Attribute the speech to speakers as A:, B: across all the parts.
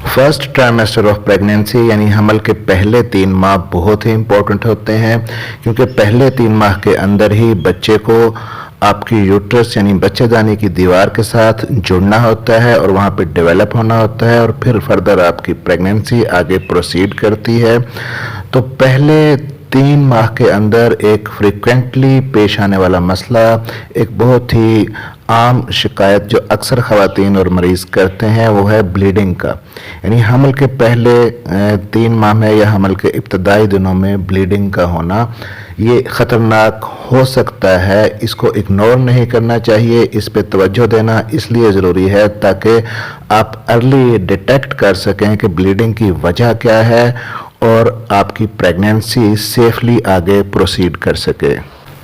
A: First trimester of pregnancy यानी हमल के पहले 3 माह बहुत ही इम्पोर्टेंट होते हैं, क्योंकि पहले 3 माह के अंदर ही बच्चे को आपकी यूट्रस यानी बच्चेदानी की दीवार के साथ जुड़ना होता है और वहाँ पे डेवलप होना होता है और फिर फर्दर आपकी प्रेगनेंसी आगे प्रोसीड करती है। तो पहले 3 माह के अंदर एक फ्रीक्वेंटली पेश आने वाला मसला, एक बहुत ही आम शिकायत जो अक्सर ख़वातीन और मरीज़ करते हैं वो है ब्लीडिंग का। यानी हमल के पहले 3 माह में या हमल के इब्तदाई दिनों में ब्लीडिंग का होना ये ख़तरनाक हो सकता है। इसको इग्नोर नहीं करना चाहिए, इस पे तवज्जो देना इसलिए ज़रूरी है ताकि आप अर्ली डिटेक्ट कर सकें कि ब्लीडिंग की वजह क्या है और आपकी प्रेगनेंसी सेफली आगे प्रोसीड कर सके।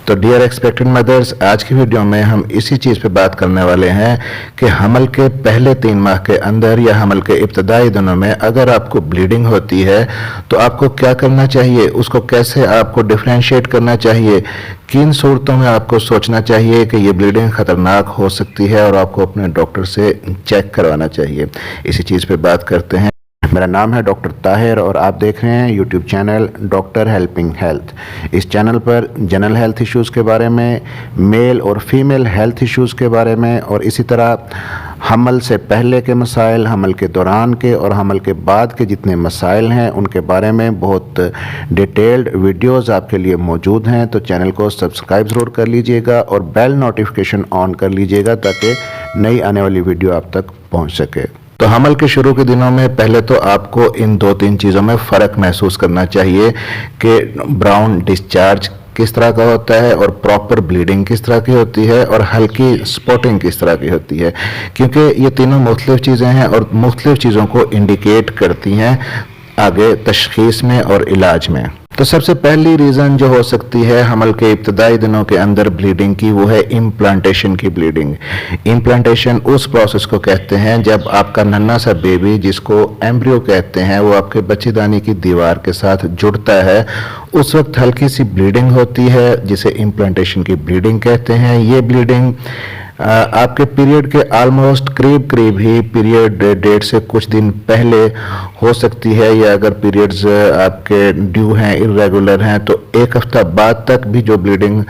A: तो डियर एक्सपेक्टेड मदर्स, आज की वीडियो में हम इसी चीज़ पे बात करने वाले हैं कि हमल के पहले 3 माह के अंदर या हमल के इब्तदाई दिनों में अगर आपको ब्लीडिंग होती है तो आपको क्या करना चाहिए, उसको कैसे आपको डिफ्रेंशिएट करना चाहिए, किन सूरतों में आपको सोचना चाहिए कि ये ब्लीडिंग ख़तरनाक हो सकती है और आपको अपने डॉक्टर से चेक करवाना चाहिए। इसी चीज़ पे बात करते हैं। मेरा नाम है डॉक्टर ताहिर और आप देख रहे हैं YouTube channel doctor helping health. इस चैनल पर जनरल हेल्थ इश्यूज़ के बारे में, मेल और फीमेल हेल्थ इश्यूज़ के बारे में और इसी तरह हमल से पहले के मसाइल, हमल के दौरान के और हमल के बाद के जितने मसाइल हैं उनके बारे में बहुत डिटेल्ड वीडियोज़ आपके लिए मौजूद हैं। तो चैनल को सब्सक्राइब ज़रूर कर लीजिएगा और बेल नोटिफिकेशन ऑन कर लीजिएगा ताकि नई आने वाली वीडियो आप तक पहुँच सके। तो हमल के शुरू के दिनों में पहले तो आपको इन 2-3 चीज़ों में फ़र्क महसूस करना चाहिए कि ब्राउन डिस्चार्ज किस तरह का होता है और प्रॉपर ब्लीडिंग किस तरह की होती है और हल्की स्पॉटिंग किस तरह की होती है, क्योंकि ये तीनों मुख्तलिफ चीज़ें हैं और मुख्तलिफ चीज़ों को इंडिकेट करती हैं आगे तशख़ीस में और इलाज में। तो सबसे पहली रीज़न जो हो सकती है हमल के इब्तदाई दिनों के अंदर ब्लीडिंग की, वो है इम्प्लांटेशन की ब्लीडिंग। इम्प्लांटेशन उस प्रोसेस को कहते हैं जब आपका नन्हा सा बेबी, जिसको एम्ब्रियो कहते हैं, वो आपके बच्चेदानी की दीवार के साथ जुड़ता है, उस वक्त हल्की सी ब्लीडिंग होती है जिसे इम्प्लांटेशन की ब्लीडिंग कहते हैं। ये ब्लीडिंग आपके पीरियड के ऑलमोस्ट करीब ही पीरियड डेट से कुछ दिन पहले हो सकती है, या अगर पीरियड्स आपके ड्यू हैं, इरेगुलर हैं, तो 1 हफ्ता बाद तक भी जो ब्लीडिंग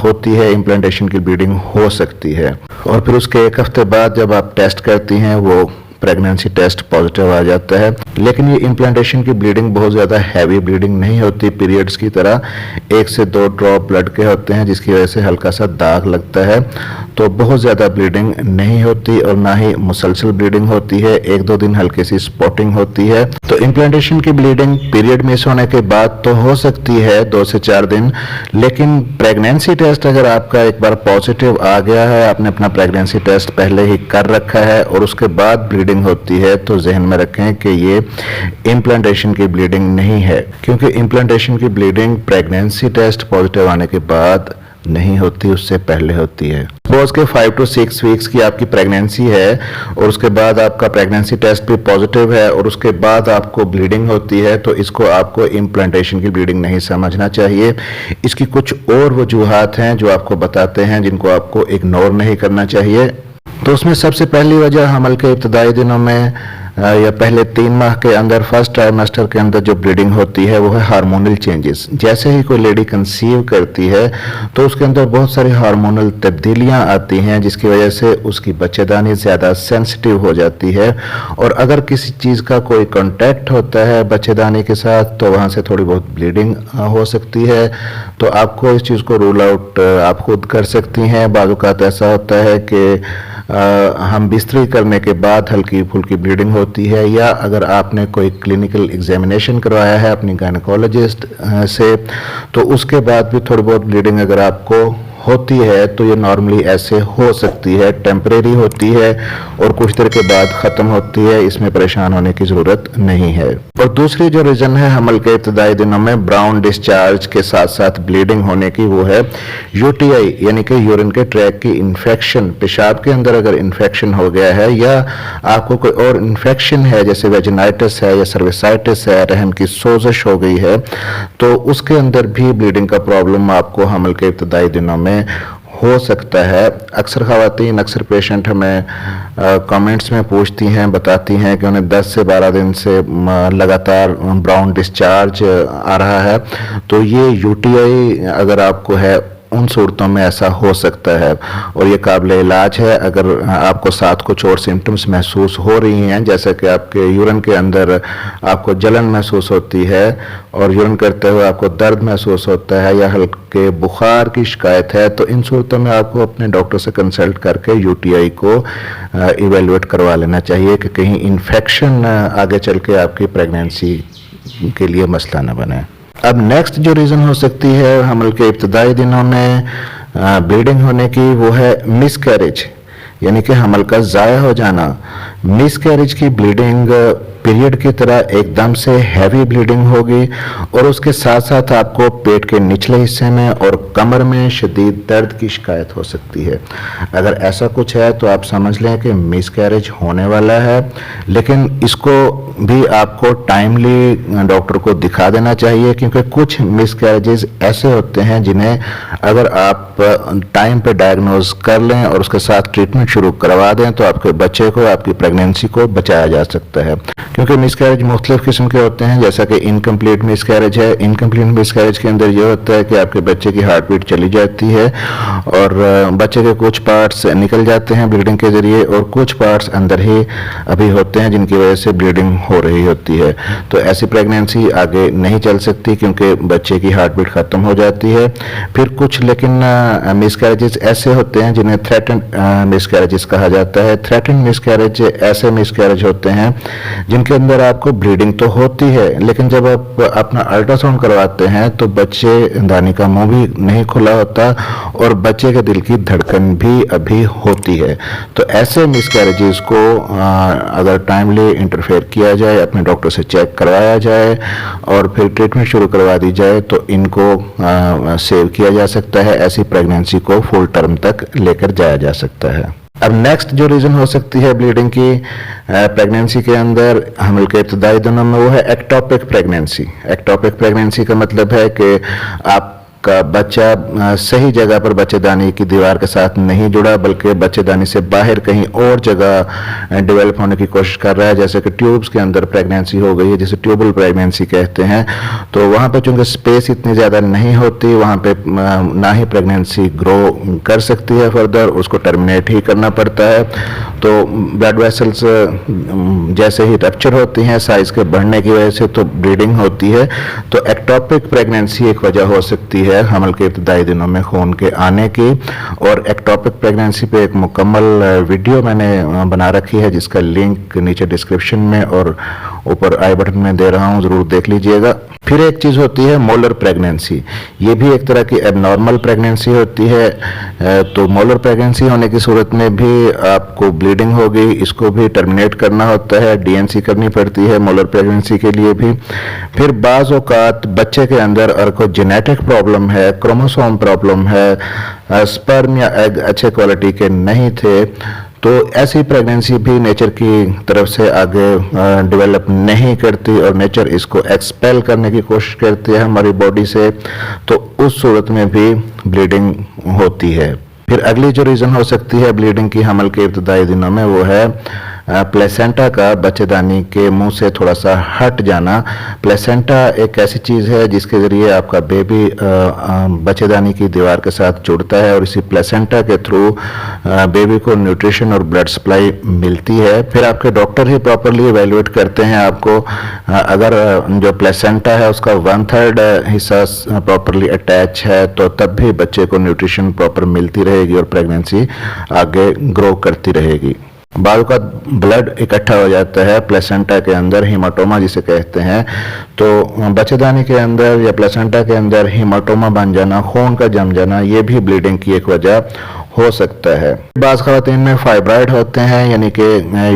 A: होती है इम्प्लांटेशन की ब्लीडिंग हो सकती है। और फिर उसके 1 हफ्ते बाद जब आप टेस्ट करती हैं वो प्रेगनेंसी टेस्ट पॉजिटिव आ जाता है। लेकिन ये इम्प्लांटेशन की ब्लीडिंग बहुत ज़्यादा हैवी ब्लीडिंग नहीं होती पीरियड्स की तरह, 1 से 2 ड्रॉप ब्लड के होते हैं जिसकी वजह से हल्का सा दाग लगता है। तो बहुत ज़्यादा ब्लीडिंग नहीं होती और ना ही मुसलसल ब्लीडिंग होती है, 1-2 दिन हल्की सी स्पॉटिंग होती है। तो इम्प्लांटेशन की ब्लीडिंग पीरियड मिस होने के बाद तो हो सकती है 2 से 4 दिन, लेकिन प्रेगनेंसी टेस्ट अगर आपका एक बार पॉजिटिव आ गया है, आपने अपना प्रेगनेंसी टेस्ट पहले ही कर रखा है और उसके बाद ब्लीडिंग होती है, तो जहन में रखें कि ये इम्प्लांटेशन की ब्लीडिंग नहीं है, क्योंकि इम्प्लांटेशन की ब्लीडिंग प्रेगनेंसी टेस्ट पॉजिटिव आने के बाद नहीं होती, उससे पहले होती है। सपोज के 5 to 6 वीक्स की आपकी प्रेगनेंसी है और उसके बाद आपका प्रेगनेंसी टेस्ट भी पॉजिटिव है और उसके बाद आपको ब्लीडिंग होती है, तो इसको आपको इम्प्लांटेशन की ब्लीडिंग नहीं समझना चाहिए। इसकी कुछ और वजूहात हैं जो आपको बताते हैं, जिनको आपको इग्नोर नहीं करना चाहिए। तो उसमें सबसे पहली वजह हमल के इब्तदाई दिनों में या पहले 3 माह के अंदर, फर्स्ट ट्राइमेस्टर के अंदर जो ब्लीडिंग होती है वो है हार्मोनल चेंजेस। जैसे ही कोई लेडी कंसीव करती है तो उसके अंदर बहुत सारी हार्मोनल तब्दीलियां आती हैं जिसकी वजह से उसकी बच्चेदानी ज़्यादा सेंसिटिव हो जाती है और अगर किसी चीज़ का कोई कांटेक्ट होता है बच्चेदानी के साथ तो वहाँ से थोड़ी बहुत ब्लीडिंग हो सकती है। तो आपको इस चीज़ को रूल आउट आप खुद कर सकती हैं। बाज़ औक़ात ऐसा होता है कि हम बिस्तरी करने के बाद हल्की फुल्की ब्लीडिंग होती है, या अगर आपने कोई क्लिनिकल एग्जामिनेशन करवाया है अपनी गायनेकोलॉजिस्ट से तो उसके बाद भी थोड़ी बहुत ब्लीडिंग अगर आपको होती है तो ये नॉर्मली ऐसे हो सकती है, टेम्परेरी होती है और कुछ देर के बाद ख़त्म होती है, इसमें परेशान होने की ज़रूरत नहीं है। और दूसरी जो रीज़न है हमल के इब्तदाई दिनों में ब्राउन डिस्चार्ज के साथ साथ ब्लीडिंग होने की, वो है यूटीआई यानी कि यूरिन के ट्रैक की इन्फेक्शन। पेशाब के अंदर अगर इन्फेक्शन हो गया है या आपको कोई और इन्फेक्शन है जैसे वेजिनाइटिस है या सर्विसाइटिस है, रहम की सोजिश हो गई है, तो उसके अंदर भी ब्लीडिंग का प्रॉब्लम आपको हमल के इब्तदाई दिनों में हो सकता है। अक्सर ख़वातीन, अक्सर पेशेंट हमें कमेंट्स में पूछती हैं, बताती हैं कि उन्हें 10 से 12 दिन से लगातार ब्राउन डिस्चार्ज आ रहा है। तो ये यूटीआई अगर आपको है, उन सूरतों में ऐसा हो सकता है और ये काबिल इलाज है। अगर आपको साथ कुछ और सिम्टम्स महसूस हो रही हैं, जैसे कि आपके यूरिन के अंदर आपको जलन महसूस होती है और यूरिन करते हुए आपको दर्द महसूस होता है या हल्के बुखार की शिकायत है, तो इन सूरतों में आपको अपने डॉक्टर से कंसल्ट करके यूटीआई को इवेलुएट करवा लेना चाहिए कि कहीं इन्फेक्शन आगे चल के आपकी प्रेगनेंसी के लिए मसला न बने। अब नेक्स्ट जो रीज़न हो सकती है हमल के इब्तदाई दिनों में ब्लीडिंग होने की, वो है मिसकैरेज, यानी कि हमल का ज़ाया हो जाना। मिसकैरेज की ब्लीडिंग पीरियड की तरह एकदम से हैवी ब्लीडिंग होगी और उसके साथ साथ आपको पेट के निचले हिस्से में और कमर में शदीद दर्द की शिकायत हो सकती है। अगर ऐसा कुछ है तो आप समझ लें कि मिसकैरेज होने वाला है, लेकिन इसको भी आपको टाइमली डॉक्टर को दिखा देना चाहिए, क्योंकि कुछ मिसकैरेजेस ऐसे होते हैं जिन्हें अगर आप टाइम पे डायग्नोज कर लें और उसके साथ ट्रीटमेंट शुरू करवा दें तो आपके बच्चे को, आपकी प्रेगनेंसी को बचाया जा सकता है। क्योंकि मिसकैरेज मुख्तलिफ किस्म के होते हैं, जैसा कि इनकम्प्लीट मिसकैरेज है। इनकम्प्लीट मिसकैरेज के अंदर यह होता है कि आपके बच्चे की हार्ट बीट चली जाती है और बच्चे के कुछ पार्ट्स निकल जाते हैं ब्लीडिंग के जरिए और कुछ पार्ट्स अंदर ही अभी होते हैं जिनकी वजह से ब्लीडिंग हो रही होती है। तो ऐसी प्रेगनेंसी आगे नहीं चल सकती क्योंकि बच्चे की हार्ट बीट ख़त्म हो जाती है। फिर कुछ लेकिन मिसकैरेजेस ऐसे होते हैं जिन्हें थ्रेटेंड मिसकैरेजेस कहा जाता है। थ्रेटेंड मिसकैरेज ऐसे मिसकैरेज होते हैं जिनके अंदर आपको ब्लीडिंग तो होती है, लेकिन जब आप अपना अल्ट्रासाउंड करवाते हैं तो बच्चे दानी का मुंह भी नहीं खुला होता और बच्चे के दिल की धड़कन भी अभी होती है। तो ऐसे मिसकैरेजेस को अगर टाइमली इंटरफेयर किया जाए, अपने डॉक्टर से चेक करवाया जाए और फिर ट्रीटमेंट शुरू करवा दी जाए तो इनको सेव किया जा सकता है। ऐसी प्रेगनेंसी को फुल टर्म तक लेकर जाया जा सकता है। अब नेक्स्ट जो रीज़न हो सकती है ब्लीडिंग की प्रेगनेंसी के अंदर हमल के इब्तदाई दिनों में, वो है एक्टोपिक प्रेगनेंसी। एक्टोपिक प्रेगनेंसी का मतलब है कि आप का बच्चा सही जगह पर बच्चेदानी की दीवार के साथ नहीं जुड़ा, बल्कि बच्चेदानी से बाहर कहीं और जगह डेवलप होने की कोशिश कर रहा है, जैसे कि ट्यूब्स के अंदर प्रेगनेंसी हो गई है, जिसे ट्यूबल प्रेगनेंसी कहते हैं। तो वहाँ पे चूँकि स्पेस इतनी ज़्यादा नहीं होती, वहाँ पे ना ही प्रेगनेंसी ग्रो कर सकती है फर्दर, उसको टर्मिनेट ही करना पड़ता है। तो ब्लड वेसल्स जैसे ही रप्चर होती हैं साइज़ के बढ़ने की वजह से, तो ब्लीडिंग होती है। तो एक्टोपिक प्रेगनेंसी एक वजह हो सकती है हमल के इब्तदाई दिनों में खून के आने की। और एक्टोपिक प्रेगनेंसी पे एक मुकम्मल वीडियो मैंने बना रखी है, जिसका लिंक नीचे डिस्क्रिप्शन में और ऊपर आई बटन में दे रहा हूँ, ज़रूर देख लीजिएगा। फिर एक चीज़ होती है मोलर प्रेगनेंसी। ये भी एक तरह की एबनॉर्मल प्रेगनेंसी होती है। तो मोलर प्रेगनेंसी होने की सूरत में भी आपको ब्लीडिंग होगी, इसको भी टर्मिनेट करना होता है, डीएनसी करनी पड़ती है मोलर प्रेगनेंसी के लिए भी। फिर बाज़ औक़ात बच्चे के अंदर अगर कोई जेनेटिक प्रॉब्लम है, क्रोमोसोम प्रॉब्लम है, स्पर्म या एग अच्छे क्वालिटी के नहीं थे, तो ऐसी प्रेगनेंसी भी नेचर की तरफ से आगे डेवलप नहीं करती और नेचर इसको एक्सपेल करने की कोशिश करती है हमारी बॉडी से, तो उस सूरत में भी ब्लीडिंग होती है। फिर अगली जो रीज़न हो सकती है ब्लीडिंग की हमल के इब्तदाई दिनों में, वो है प्लेसेंटा का बच्चेदानी के मुंह से थोड़ा सा हट जाना। प्लेसेंटा एक ऐसी चीज़ है जिसके ज़रिए आपका बेबी बच्चेदानी की दीवार के साथ जुड़ता है और इसी प्लेसेंटा के थ्रू बेबी को न्यूट्रिशन और ब्लड सप्लाई मिलती है। फिर आपके डॉक्टर ही प्रॉपरली एवेल्युएट करते हैं आपको। अगर जो प्लेसेंटा है उसका 1/3 हिस्सा प्रॉपरली अटैच है तो तब भी बच्चे को न्यूट्रिशन प्रॉपर मिलती रहेगी और प्रेगनेंसी आगे ग्रो करती रहेगी। बाल का ब्लड इकट्ठा हो जाता है प्लेसेंटा के अंदर, हीमाटोमा जिसे कहते हैं। तो बच्चेदानी के अंदर या प्लेसेंटा के अंदर हीमाटोमा बन जाना, खून का जम जाना, ये भी ब्लीडिंग की एक वजह हो सकता है। बाज़ ख़वातीन में फाइब्राइड होते हैं, यानी कि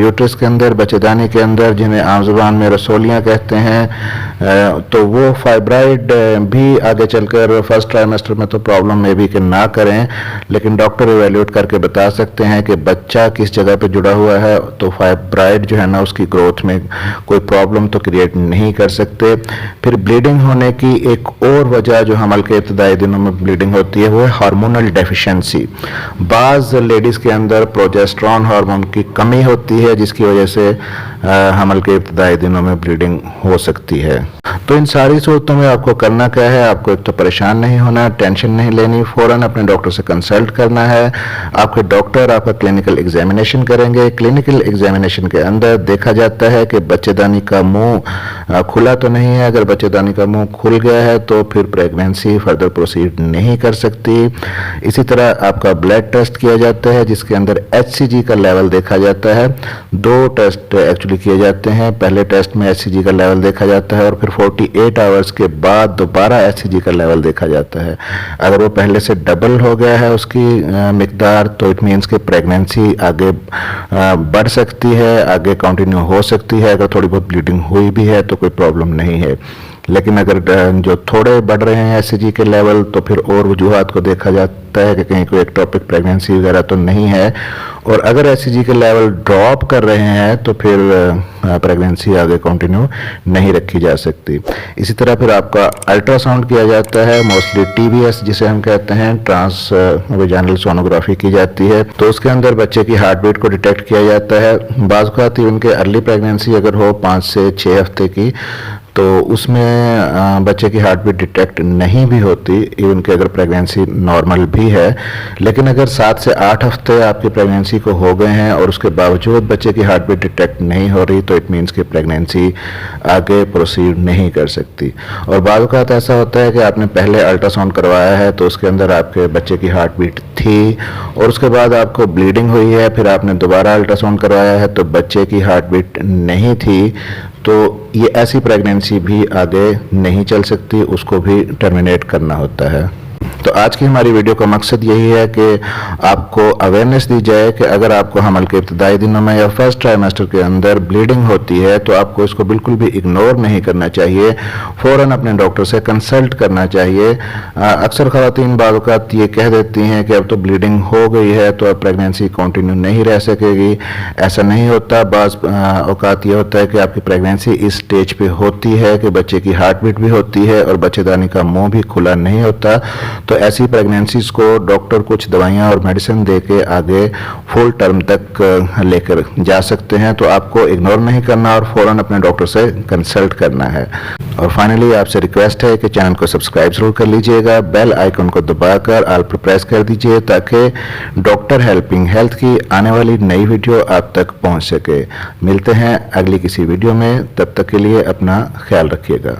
A: यूट्रस के अंदर, बच्चेदानी के अंदर, जिन्हें आम ज़ुबान में रसोलियाँ कहते हैं, तो वो फाइब्राइड भी आगे चलकर फर्स्ट ट्राइमेस्टर में तो प्रॉब्लम में भी कि ना करें, लेकिन डॉक्टर इवेल्यूएट करके बता सकते हैं कि बच्चा किस जगह पे जुड़ा हुआ है, तो फाइब्राइड जो है ना उसकी ग्रोथ में कोई प्रॉब्लम तो क्रिएट नहीं कर सकते। फिर ब्लीडिंग होने की एक और वजह जो हमल के इब्तदाई दिनों में ब्लीडिंग होती है वो है हार्मोनल डेफिशिएंसी। बाज़ लेडीज़ के अंदर प्रोजेस्टेरॉन हार्मोन की कमी होती है, जिसकी वजह से हमल के इब्तदाई दिनों में ब्लीडिंग हो सकती है। तो इन सारी सूरतों में आपको करना क्या है, आपको एक तो परेशान नहीं होना, टेंशन नहीं लेनी, फ़ौरन अपने डॉक्टर से कंसल्ट करना है। आपके डॉक्टर आपका क्लिनिकल एग्जामिनेशन करेंगे। क्लिनिकल एग्जामिनेशन के अंदर देखा जाता है कि बच्चेदानी का मुंह खुला तो नहीं है। अगर बच्चेदानी का मुंह खुल गया है तो फिर प्रेगनेंसी फर्दर प्रोसीड नहीं कर सकती। इसी तरह आपका ब्लड टेस्ट किया जाता है, जिसके अंदर HCG का लेवल देखा जाता है। 2 टेस्ट एक्चुअली किए जाते हैं। पहले टेस्ट में HCG का लेवल देखा जाता है और फिर 48 आवर्स के बाद दोबारा HCG का लेवल देखा जाता है। अगर वो पहले से डबल हो गया है उसकी मिकदार, तो इट मीन्स कि प्रेगनेंसी आगे बढ़ सकती है, आगे कंटिन्यू हो सकती है। अगर थोड़ी बहुत ब्लीडिंग हुई भी है तो कोई प्रॉब्लम नहीं है। लेकिन अगर जो थोड़े बढ़ रहे हैं HCG के लेवल, तो फिर और वजूहात को देखा जाता है कि कहीं कोई एक्टोपिक प्रेगनेंसी वगैरह तो नहीं है। और अगर HCG के लेवल ड्रॉप कर रहे हैं तो फिर प्रेगनेंसी आगे कंटिन्यू नहीं रखी जा सकती। इसी तरह फिर आपका अल्ट्रासाउंड किया जाता है, मोस्टली TVS जिसे हम कहते हैं, ट्रांस वेजाइनल सोनोग्राफी की जाती है। तो उसके अंदर बच्चे की हार्ट बीट को डिटेक्ट किया जाता है। बाज़ औक़ात उनके अर्ली प्रेगनेंसी अगर हो 5 से 6 हफ्ते की, तो उसमें बच्चे की हार्ट बीट डिटेक्ट नहीं भी होती, इवन कि अगर प्रेगनेंसी नॉर्मल भी है। लेकिन अगर 7 से 8 हफ्ते आपकी प्रेगनेंसी को हो गए हैं और उसके बावजूद बच्चे की हार्ट बीट डिटेक्ट नहीं हो रही, तो इट मीन्स कि प्रेगनेंसी आगे प्रोसीड नहीं कर सकती। और बाज़ औक़ात ऐसा होता है कि आपने पहले अल्ट्रासाउंड करवाया है तो उसके अंदर आपके बच्चे की हार्ट बीट थी और उसके बाद आपको ब्लीडिंग हुई है, फिर आपने दोबारा अल्ट्रासाउंड करवाया है तो बच्चे की हार्ट बीट नहीं थी, तो ये ऐसी प्रेगनेंसी भी आगे नहीं चल सकती, उसको भी टर्मिनेट करना होता है। तो आज की हमारी वीडियो का मकसद यही है कि आपको अवेयरनेस दी जाए कि अगर आपको हमल के इब्तदाई दिनों में या फर्स्ट ट्राइमेस्टर के अंदर ब्लीडिंग होती है तो आपको इसको बिल्कुल भी इग्नोर नहीं करना चाहिए, फ़ौरन अपने डॉक्टर से कंसल्ट करना चाहिए। अक्सर ख़वातीन बाज़ औक़ात ये कह देती हैं कि अब तो ब्लीडिंग हो गई है तो अब प्रेगनेंसी कंटिन्यू नहीं रह सकेगी। ऐसा नहीं होता। बाज़ औक़ात ये होता है कि आपकी प्रेगनेंसी इस स्टेज पे होती है कि बच्चे की हार्ट बीट भी होती है और बच्चेदानी का मुँह भी खुला नहीं होता, तो ऐसी प्रेगनेंसीज को डॉक्टर कुछ दवाइयाँ और मेडिसिन दे के आगे फुल टर्म तक लेकर जा सकते हैं। तो आपको इग्नोर नहीं करना और फ़ौरन अपने डॉक्टर से कंसल्ट करना है। और फाइनली आपसे रिक्वेस्ट है कि चैनल को सब्सक्राइब जरूर कर लीजिएगा, बेल आइकन को दबाकर ऑल पर प्रेस कर दीजिए ताकि डॉक्टर हेल्पिंग हेल्थ की आने वाली नई वीडियो आप तक पहुंच सके। मिलते हैं अगली किसी वीडियो में, तब तक के लिए अपना ख्याल रखिएगा।